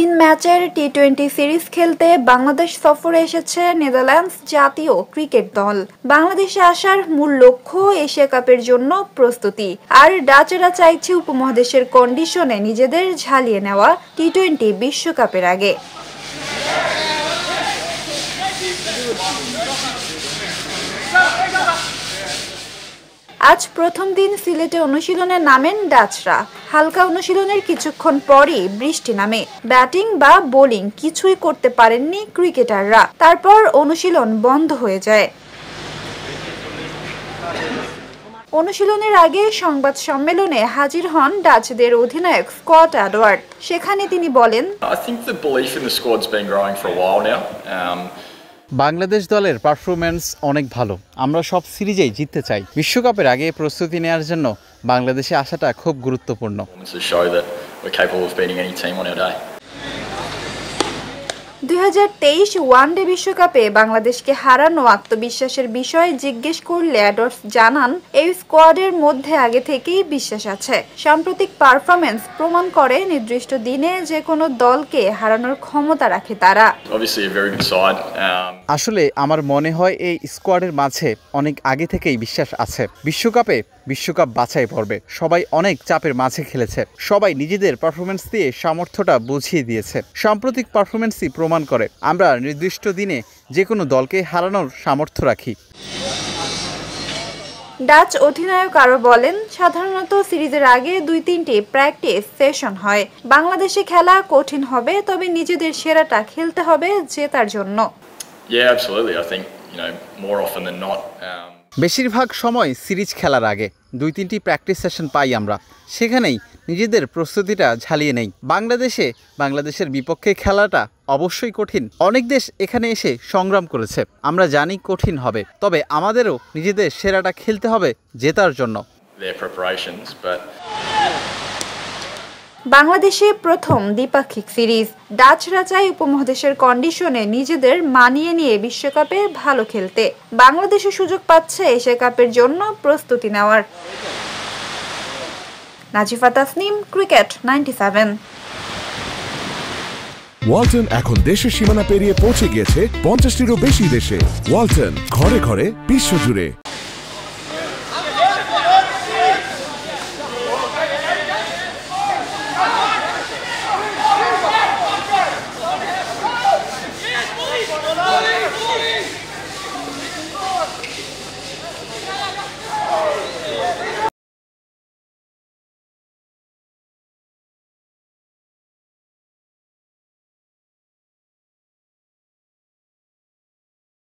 3 ম্যাচের টি-20 সিরিজ খেলতে বাংলাদেশ সফরে এসেছে নেদারল্যান্ডস জাতীয় ক্রিকেট দল। বাংলাদেশে আসার মূল লক্ষ্য এশিয়া কাপের জন্য প্রস্তুতি। আর ডাচেরা চাইছে উপমহাদেশের কন্ডিশনে নিজেদের ঝালিয়ে নেওয়া টি-20 বিশ্বকাপের আগে। আজ প্রথম দিন সিলেটে অনুশীলনে নামেন ডাচরা। হালকা অনুশীলনের কিছুক্ষণ পরই বৃষ্টি নামে। ব্যাটিং বা বোলিং কিছুই করতে পারেননি ক্রিকেটাররা। তারপর অনুশীলন বন্ধ হয়ে যায়। অনুশীলনের আগে সংবাদ সম্মেলনে হাজির হন ডাচদের অধিনায়ক স্কট এডওয়ার্ড। সেখানে তিনি বলেন, বাংলাদেশ দলের পারফরম্যান্স অনেক ভালো। আমরা সব সিরিজেই জিততে চাই। বিশ্বকাপের আগে প্রস্তুতি নেওয়ার জন্য বাংলাদেশে আসাটা খুব গুরুত্বপূর্ণ। 2023 ওয়ানডে বিশ্বকাপে বাংলাদেশকে হারানো আত্মবিশ্বাসের বিষয়ে জিজ্ঞেস করলে এডওয়ার্ডস জানান, এই স্কোয়াডের মধ্যে আগে থেকেই বিশ্বাস আছে। সাম্প্রতিক পারফরম্যান্স প্রমাণ করে নির্দিষ্ট দিনে যে কোনো দলকে হারানোর ক্ষমতা রাখে তারা। আসলে আমার মনে হয় এই স্কোয়াডের মাঝে অনেক আগে থেকেই বিশ্বাস আছে। বিশ্বকাপ বাছাই পর্বে সবাই অনেক চাপের মাঝে খেলেছে। সবাই নিজেদের পারফরম্যান্স দিয়ে সামর্থ্যটা বুঝিয়ে দিয়েছে। সাম্প্রতিক পারফরম্যান্সই প্রমাণ করে আমরা নির্দিষ্ট দিনে যে কোনো দলকে হারানোর সামর্থ্য রাখি। ডাচ অধিনায়ক আরও বলেন, সাধারণত সিরিজের আগে 2-3টি প্র্যাকটিস সেশন হয়। বাংলাদেশে খেলা কঠিন হবে, তবে নিজেদের সেরাটা খেলতে হবে জেতার জন্য। বেশিরভাগ সময় সিরিজ খেলার আগে 2-3টি প্র্যাকটিস সেশন পাই আমরা। সেখানেই নিজেদের প্রস্তুতিটা ঝালিয়ে নেই। বাংলাদেশের বিপক্ষে খেলাটা অবশ্যই কঠিন। অনেক দেশ এখানে এসে সংগ্রাম করেছে। আমরা জানি কঠিন হবে, তবে আমাদেরও নিজেদের সেরাটা খেলতে হবে জেতার জন্য। বাংলাদেশে প্রথম দ্বিপাক্ষিক সিরিজ। ডাচরা চাই উপমহাদেশের কন্ডিশনে নিজেদের মানিয়ে নিয়ে বিশ্বকাপে ভালো খেলতে। বাংলাদেশে সুযোগ পাচ্ছে এশিয়া কাপের জন্য প্রস্তুতি নেওয়ার। নাজিফা তাসনিম, ক্রিকেট 97। ওয়ালটন এখন দেশের সীমানা পেরিয়ে পৌঁছে গিয়েছে 50টিরও বেশি দেশে। ওয়ালটন, ঘরে ঘরে বিশ্বজুড়ে।